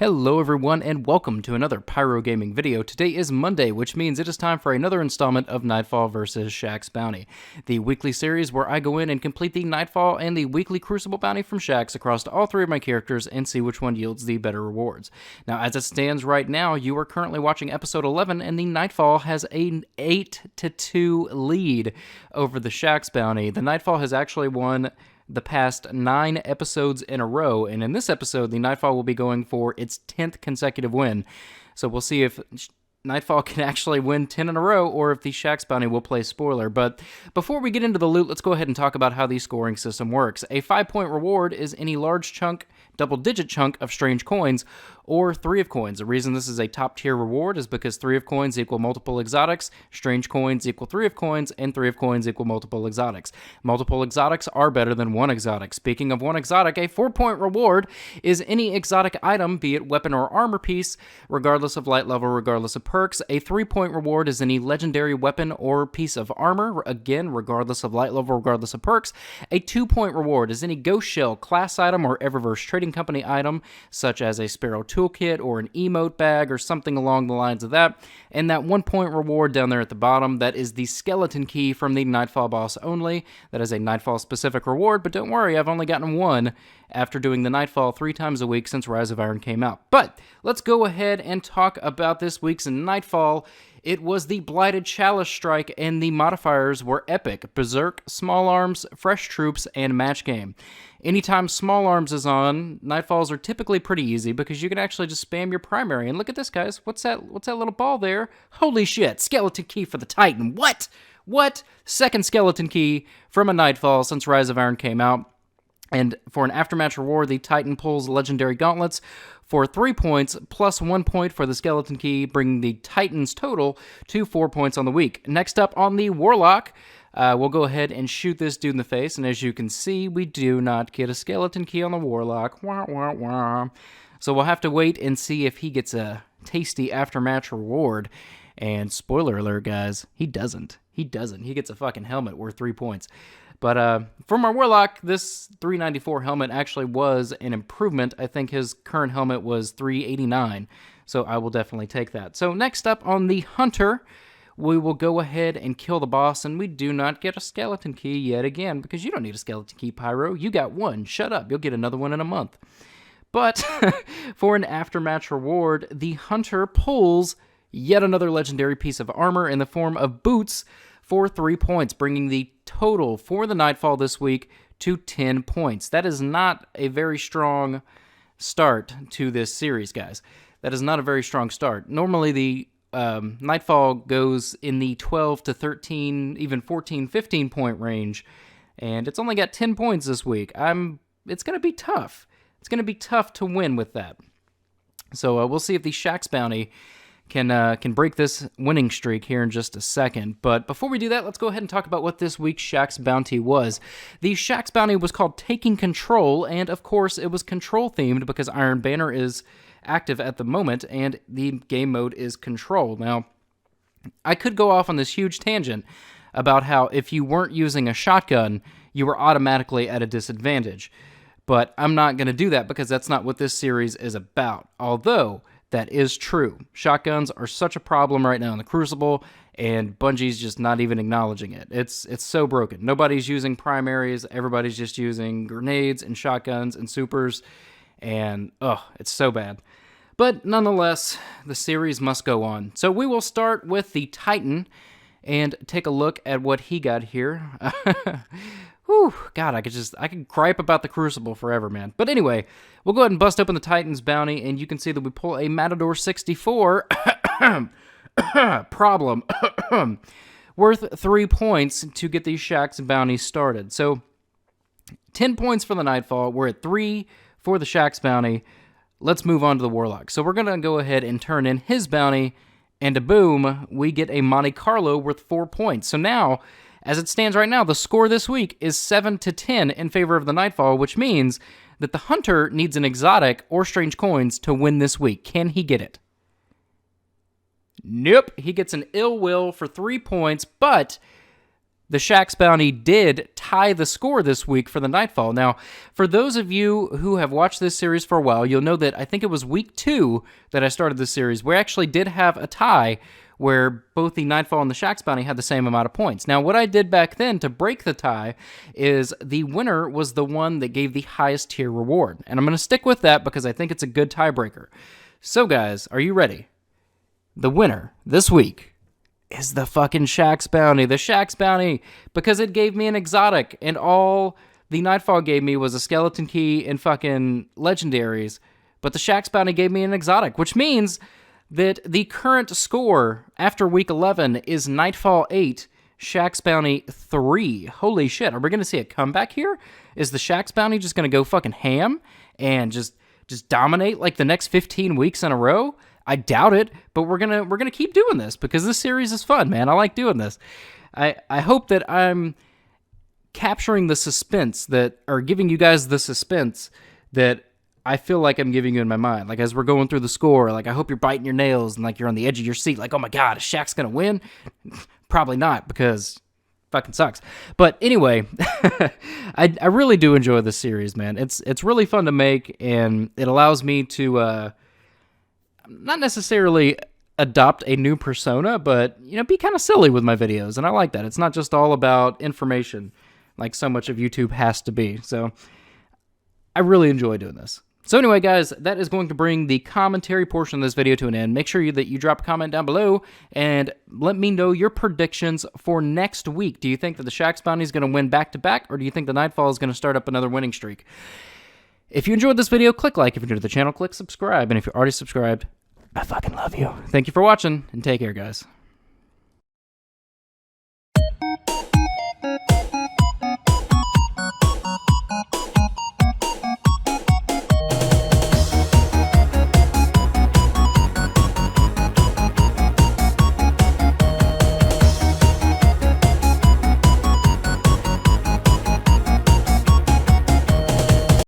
Hello everyone and welcome to another Pyro Gaming video. Today is Monday, which means it is time for another installment of Nightfall vs. Shaxx Bounty, the weekly series where I go in and complete the Nightfall and the weekly Crucible bounty from Shaxx across all three of my characters and see which one yields the better rewards. Now, as it stands right now, you are currently watching episode 11 and the Nightfall has an 8-2 lead over the Shaxx Bounty. The Nightfall has actually won the past 9 episodes in a row, and in this episode, the Nightfall will be going for its 10th consecutive win. So we'll see if Nightfall can actually win 10 in a row, or if the Shaxx Bounty will play spoiler. But before we get into the loot, let's go ahead and talk about how the scoring system works. A 5-point reward is any large chunk, double-digit chunk of strange coins, or 3 of coins. The reason this is a top-tier reward is because 3 of coins equal multiple exotics, strange coins equal 3 of coins, and 3 of coins equal multiple exotics. Multiple exotics are better than 1 exotic. Speaking of 1 exotic, a 4-point reward is any exotic item, be it weapon or armor piece, regardless of light level, regardless of perks. A 3-point reward is any legendary weapon or piece of armor, again, regardless of light level, regardless of perks. A 2-point reward is any ghost shell, class item, or Eververse Trading Company item, such as a Sparrow toolkit or an emote bag or something along the lines of that. And that 1-point reward down there at the bottom, that is the skeleton key from the Nightfall boss only. That is a Nightfall specific reward, but don't worry, I've only gotten 1 after doing the Nightfall 3 times a week since Rise of Iron came out. But let's go ahead and talk about this week's Nightfall. It was the Blighted Chalice Strike, and the modifiers were epic: Berserk, Small Arms, Fresh Troops, and Match Game. Anytime Small Arms is on, Nightfalls are typically pretty easy because you can actually just spam your primary. And look at this, guys. What's that little ball there? Holy shit, skeleton key for the Titan. What? Second skeleton key from a Nightfall since Rise of Iron came out. And for an aftermatch reward, the Titan pulls Legendary Gauntlets for 3 points, plus 1 point for the skeleton key, bringing the Titan's total to 4 points on the week. Next up on the Warlock, we'll go ahead and shoot this dude in the face, and as you can see, we do not get a skeleton key on the Warlock. Wah, wah, wah. So we'll have to wait and see if he gets a tasty aftermatch reward. And spoiler alert, guys, he doesn't. He gets a fucking helmet worth 3 points. But from our Warlock, this 394 helmet actually was an improvement. I think his current helmet was 389, so I will definitely take that. So next up on the Hunter, we will go ahead and kill the boss, and we do not get a skeleton key yet again, because you don't need a skeleton key, Pyro. You got 1. Shut up. You'll get another one in a month. But for an aftermatch reward, the Hunter pulls yet another legendary piece of armor in the form of boots for 3 points, bringing the total for the Nightfall this week to 10 points. That is not a very strong start to this series, guys. That is not a very strong start. Normally, the Nightfall goes in the 12 to 13, even 14, 15 point range, and it's only got 10 points this week. It's going to be tough. It's going to be tough to win with that. So we'll see if the Shaxx Bounty can break this winning streak here in just a second. But before we do that, let's go ahead and talk about what this week's Shaxx Bounty was. The Shaxx Bounty was called Taking Control, and of course it was control themed because Iron Banner is active at the moment, and the game mode is Control. Now, I could go off on this huge tangent about how if you weren't using a shotgun, you were automatically at a disadvantage. But I'm not going to do that because that's not what this series is about. Although that is true. Shotguns are such a problem right now in the Crucible, and Bungie's just not even acknowledging it. It's so broken. Nobody's using primaries. Everybody's just using grenades and shotguns and supers, and it's so bad. But nonetheless, the series must go on. So we will start with the Titan and take a look at what he got here. Whew, God, I could gripe about the Crucible forever, man. But anyway, we'll go ahead and bust open the Titan's bounty, and you can see that we pull a Matador 64 problem worth 3 points to get these Shaxx bounties started. So 10 points for the Nightfall. We're at 3 for the Shaxx bounty. Let's move on to the Warlock. So we're going to go ahead and turn in his bounty, and boom, we get a Monte Carlo worth 4 points. So now, as it stands right now, the score this week is 7-10 in favor of the Nightfall, which means that the Hunter needs an exotic or strange coins to win this week. Can he get it? Nope. He gets an Ill Will for 3 points, but the Shaxx bounty did tie the score this week for the Nightfall. Now, for those of you who have watched this series for a while, you'll know that I think it was week 2 that I started this series. We actually did have a tie where both the Nightfall and the Shaxx bounty had the same amount of points. Now, what I did back then to break the tie is the winner was the one that gave the highest tier reward. And I'm going to stick with that because I think it's a good tiebreaker. So, guys, are you ready? The winner this week is the fucking Shaxx bounty. The Shaxx bounty, because it gave me an exotic, and all the Nightfall gave me was a skeleton key and fucking legendaries, but the Shaxx bounty gave me an exotic, which means that the current score after week 11 is Nightfall 8, Shaxx bounty 3. Holy shit, are we going to see a comeback here? Is the Shaxx bounty just going to go fucking ham and just dominate like the next 15 weeks in a row? I doubt it, but we're gonna keep doing this because this series is fun, man. I like doing this. I hope that I'm capturing the suspense or giving you guys the suspense that I feel like I'm giving you in my mind. Like as we're going through the score, like I hope you're biting your nails and like you're on the edge of your seat. Like, oh my god, is Shaxx gonna win? Probably not because fucking sucks. But anyway, I really do enjoy this series, man. It's really fun to make, and it allows me to not necessarily adopt a new persona, but, you know, be kind of silly with my videos, and I like that. It's not just all about information like so much of YouTube has to be, so I really enjoy doing this. So anyway, guys, that is going to bring the commentary portion of this video to an end. Make sure that you drop a comment down below and let me know your predictions for next week. Do you think that the Shaxx bounty is going to win back-to-back, or do you think the Nightfall is going to start up another winning streak? If you enjoyed this video, click like. If you're new to the channel, click subscribe. And if you're already subscribed, I fucking love you. Thank you for watching, and take care, guys.